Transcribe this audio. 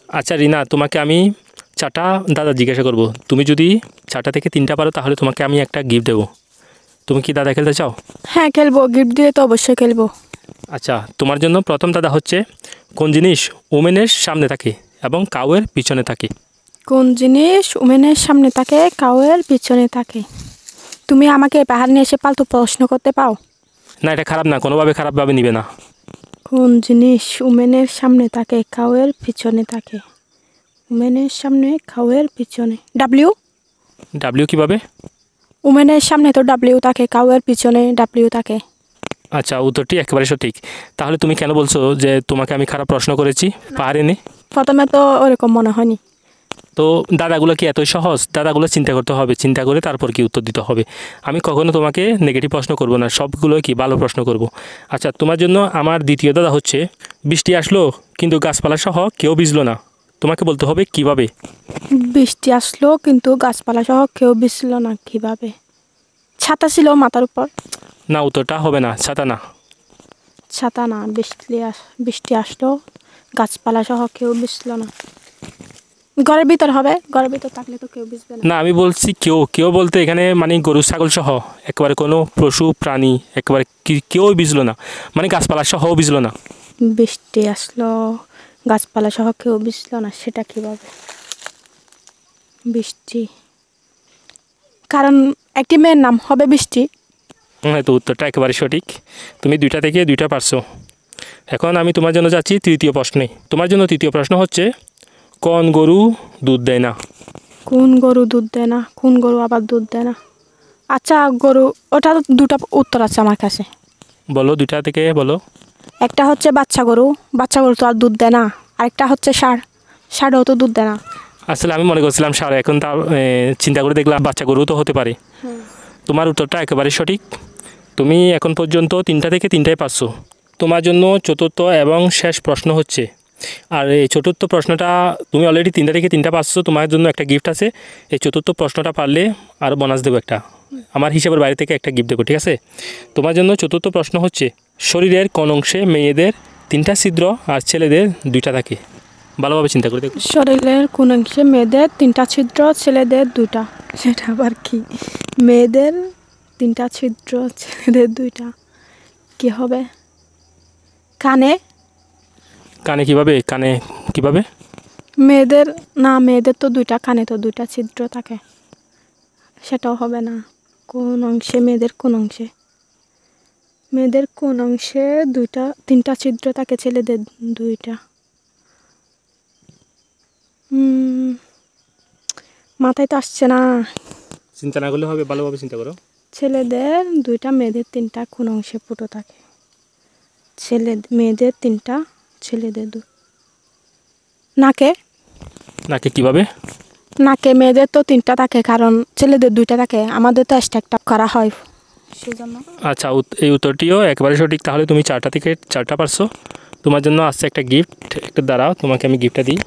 আচ্ছা রিনা, তোমাকে আমি চারটা দাদা জিজ্ঞাসা করব। তুমি যদি চারটা থেকে তিনটা পারো তাহলে তোমাকে আমি একটা গিফট দেবো। তুমি কি দাদা খেলতে চাও? হ্যাঁ খেলবো, গিফট দিয়ে তো অবশ্যই খেলবো। আচ্ছা, তোমার জন্য প্রথম দাদা হচ্ছে, কোন জিনিস ওমেনের সামনে থাকে এবং কাউয়ের পিছনে থাকে? কোন জিনিস উমেনের সামনে থাকে, কাউয়ের পিছনে থাকে? তুমি আমাকে পাহাড় নিয়ে এসে পালতু প্রশ্ন করতে পাও। না, এটা খারাপ না, কোনোভাবে খারাপভাবে নিবে না। কোন জিনিস উমেনের সামনে থাকে, কাউয়ের পিছনে থাকে? উমেনের সামনে, কাউয়ের পিছনে। ডাব্লিউ। ডাব্লিউ কিভাবে? উমেনের সামনে তো ডাব্লিউ থাকে, কাউয়ের পিছনে ডাব্লিউ থাকে। আচ্ছা, উত্তরটি একেবারে সঠিক। তাহলে তুমি কেন বলছো যে তোমাকে আমি খারাপ প্রশ্ন করেছি পাহাড়ে নিয়ে? প্রথমে তো ওরকম মনে হয়নি। তো দাদাগুলো কি এতই সহজ? দাদাগুলো চিন্তা করতে হবে, চিন্তা করে তারপর কি উত্তর দিতে হবে। আমি কখনো তোমাকে নেগেটিভ প্রশ্ন করব না, সবগুলো কি ভালো প্রশ্ন করব। আচ্ছা, তোমার জন্য আমার দ্বিতীয় দাদা হচ্ছে, বৃষ্টি আসলো কিন্তু গাছপালা সহ কেউ ভিজলো না। তোমাকে বলতে হবে কিভাবে। বৃষ্টি আসলো কিন্তু গাছপালা সহ কেউ ভিজল না, কিভাবে? ছাতা ছিল মাথার উপর। না, উত্তরটা হবে না, ছাতা না। ছাতা না, বৃষ্টি আসলো গাছপালা সহ কেউ ভিজল না। ঘরের ভিতর হবে, ঘরের ভিতর থাকলে তো কেউ ভিজবে না। না, আমি বলছি কেউ কেউ বলতে এখানে মানে গরু ছাগল সহ একেবারে কোনো পশু প্রাণী একেবারে কেউ ভিজলো না, মানে গাছপালা সহ ভিজলো না। বৃষ্টি আসলো গাছপালা সহ কেউ ভিজল না, সেটা কিভাবে? বৃষ্টি, কারণ একটি মেয়ের নাম হবে বৃষ্টি। হ্যাঁ, তো উত্তরটা একেবারে সঠিক। তুমি দুইটা থেকে দুইটা পারছো। এখন আমি তোমার জন্য যাচ্ছি তৃতীয় প্রশ্নে। তোমার জন্য তৃতীয় প্রশ্ন হচ্ছে, কোন গরু দুধ দেয় না? কোন গরু দুধ দেয় না? কোন গরু আবার দুধ দেয় না? আচ্ছা গরু, ওটা দুটো উত্তর আছে আমার কাছে। বলো, দুইটা থেকে বলো। একটা হচ্ছে বাচ্চা গরু, বাচ্চা গরু তো আর দুধ দেয় না। আরেকটা হচ্ছে ষাঁড়, ষাঁড়ও তো দুধ দেয় না। আসলে আমি মনে করছিলাম সার, এখন তার চিন্তা করে দেখলাম বাচ্চা গরু তো হতে পারে। তোমার উত্তরটা একেবারে সঠিক। তুমি এখন পর্যন্ত তিনটা থেকে তিনটাই পারছো। তোমার জন্য চতুর্থ এবং শেষ প্রশ্ন হচ্ছে, আর এই চতুর্থ প্রশ্নটা তুমি অলরেডি তিনটা থেকে তিনটা পারছো, তোমার জন্য একটা গিফট আছে। এই চতুর্থ প্রশ্নটা পারলে আরও বোনাস দেবো একটা, আমার হিসাবের বাইরে থেকে একটা গিফট দেবো, ঠিক আছে? তোমার জন্য চতুর্থ প্রশ্ন হচ্ছে, শরীরের কোন অংশে মেয়েদের তিনটা ছিদ্র আর ছেলেদের দুইটা থাকে? ভালোভাবে চিন্তা করে দেখো। শরীরের কোন অংশে মেয়েদের তিনটা ছিদ্র, ছেলেদের দুইটা? সেটা আবার কি? মেয়েদের তিনটা ছিদ্র, ছেলেদের দুইটা, কি হবে? কানে। কানে কিভাবে? কানে কিভাবে? মেয়েদের না, মেয়েদের তো দুইটা কানে, তো দুইটা ছিদ্র থাকে, সেটাও হবে না। কোন অংশে মেয়েদের, কোন অংশে মেয়েদের কোন অংশে দুইটা তিনটা ছিদ্র থাকে, ছেলেদের দুইটা? মাথায় তো আসছে না। চিন্তা না করলে হবে, ভালোভাবে চিন্তা করো। ছেলেদের দুইটা, মেয়েদের তিনটা, কোন অংশে ফুটো থাকে? মেয়েদের তিনটা, ছেলেদের নাকে। নাকে কিভাবে? নাকে মেয়েদের তো তিনটা থাকে, কারণ ছেলেদের দুইটা থাকে, আমাদের তো একটা করা হয় সেজন্য। আচ্ছা, এই উত্তরটিও একেবারে সঠিক। তাহলে তুমি চারটা থেকে চারটা পারছো। তোমার জন্য আসছে একটা গিফট, একটু দাঁড়াও, তোমাকে আমি গিফটটা দিই।